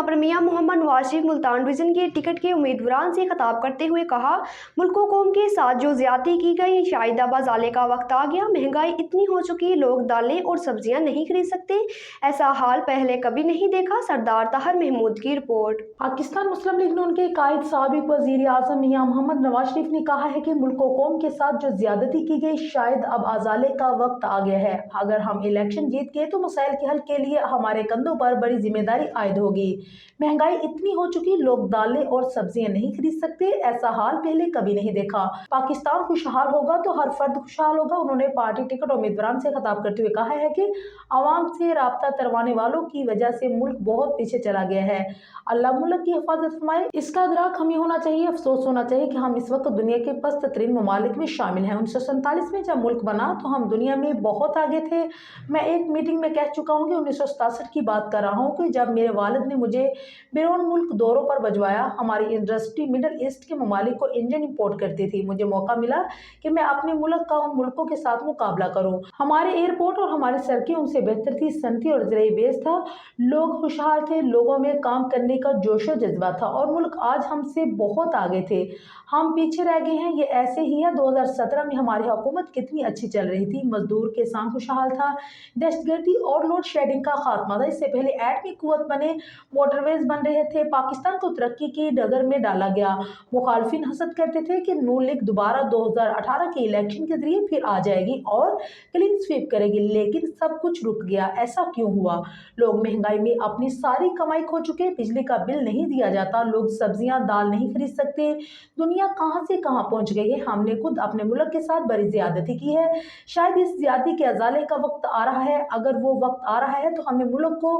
जहां पर मियां मोहम्मद नवाज शरीफ मुल्तान रीजन के टिकट के उम्मीदवार से खिताब करते हुए कहा, मुल्क व कौम के साथ जो ज्यादती की गई, शायद अब अजाले का वक्त आ गया। महंगाई इतनी हो चुकी, लोग दालें और सब्जियां नहीं खरीद सकते। ऐसा हाल पहले कभी नहीं देखा। सरदार ताहिर महमूद की रिपोर्ट। पाकिस्तान मुस्लिम लीग नून के कायद साबिक वजीर आजम मियां मोहम्मद नवाज शरीफ ने कहा है कि मुल्क व कौम के साथ जो ज्यादती की गई, शायद अब अजाले का वक्त आ गया है। अगर हम इलेक्शन जीत गए तो मसाइल के हल के लिए हमारे कंधों पर बड़ी जिम्मेदारी आयद होगी। महंगाई इतनी हो चुकी, लोग दालें और सब्जियां नहीं खरीद सकते। ऐसा हाल पहले कभी नहीं देखा। पाकिस्तान खुशहाल होगा तो हर फर्द खुशहाल होगा। उन्होंने पार्टी टिकट उम्मीदवार से खिताब करते हुए कहा है कि आवाम से राब्ता करवाने वालों की वजह से मुल्क बहुत पीछे चला गया है। अल्लाह मुल्क की हिफाजत फरमाए। इसका अदराक हमें होना चाहिए। अफसोस होना चाहिए कि हम इस वक्त दुनिया के पस्त तरीन ममालिक में शामिल हैं। 1947 में जब मुल्क बना तो हम दुनिया में बहुत आगे थे। मैं एक मीटिंग में कह चुका हूँ कि 1967 की बात कर रहा हूँ कि जब मेरे वालिद ने मुझे बैरून मुल्क दौरों पर भिजवाया। हमारी इंडस्ट्री मिडल ईस्ट के ममालिक को इंजन इंपोर्ट करती थी। मुझे मौका मिला कि मैं अपने मुल्क का उन मुल्कों के साथ मुकाबला करूँ। हमारे एयरपोर्ट और हमारी सड़कें उनसे बेहतर थी। सनती और ज़राई बेस था। लोग खुशहाल थे। लोगों में काम करने का जोशो जज्बा था और मुल्क आज हमसे बहुत आगे थे। हम पीछे रह गए हैं। ये ऐसे ही है। 2017 में हमारी हुकूमत कितनी अच्छी चल रही थी। मजदूर किसान खुशहाल था। दहशतगर्दी और लोड शेडिंग का खात्मा था। इससे पहले एटमी कुव्वत बने, मोटरवेज बन रहे थे। पाकिस्तान को तरक्की की डगर में डाला गया। मुखालफिन हसद करते थे कि नून लीग दोबारा 2018 के इलेक्शन के जरिए फिर आ जाएगी और क्लीन स्वीप करेगी, लेकिन सब कुछ रुक गया। ऐसा क्यों हुआ? लोग महंगाई में अपनी सारी कमाई खो चुके। बिजली का बिल नहीं दिया जाता। लोग सब्जियां दाल नहीं खरीद सकते। दुनिया कहां से कहां पहुंच गई है। हमने खुद अपने मुल्क के साथ बड़ी ज्यादती की है। शायद इस ज्यादती के अजाले का वक्त आ रहा है। अगर वो वक्त आ रहा है तो हमें मुल्क को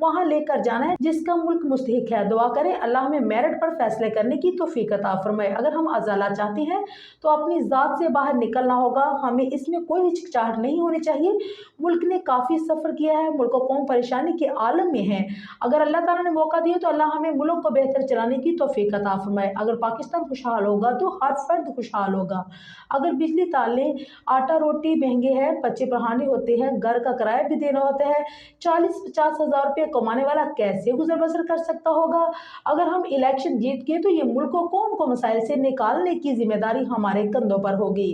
वहां लेकर जाना है जिसका मुल्क मुस्तहिक है। दुआ करें अल्लाह हमें मेरिट पर फैसले करने की तौफीक अता फरमाए। अगर हम अजाला चाहते हैं तो अपनी जात से बाहर निकलना होगा। हमें इसमें कोई हिचकिचाहट नहीं होनी चाहिए। मुल्क ने काफी सफर किया है। मुल्क कौम परेशानी के आलम में है। अगर अल्लाह ताला ने मौका दिया तो अल्लाह हमें मुल्क को बेहतर चलाने की तौफीक अता फरमाए। अगर पाकिस्तान खुशहाल होगा तो हर फर्द खुशहाल होगा। अगर बिजली, ताले, आटा रोटी महंगे हैं, बच्चे पढ़ाने होते हैं, घर का किराया भी देना होता है, 40-50 हज़ार रुपये कमाने वाला कैसे गुजर बसर कर सकता होगा? अगर हम इलेक्शन जीत गए तो ये मुल्क को कौम को मसाइल से निकालने की जिम्मेदारी हमारे कंधों पर होगी।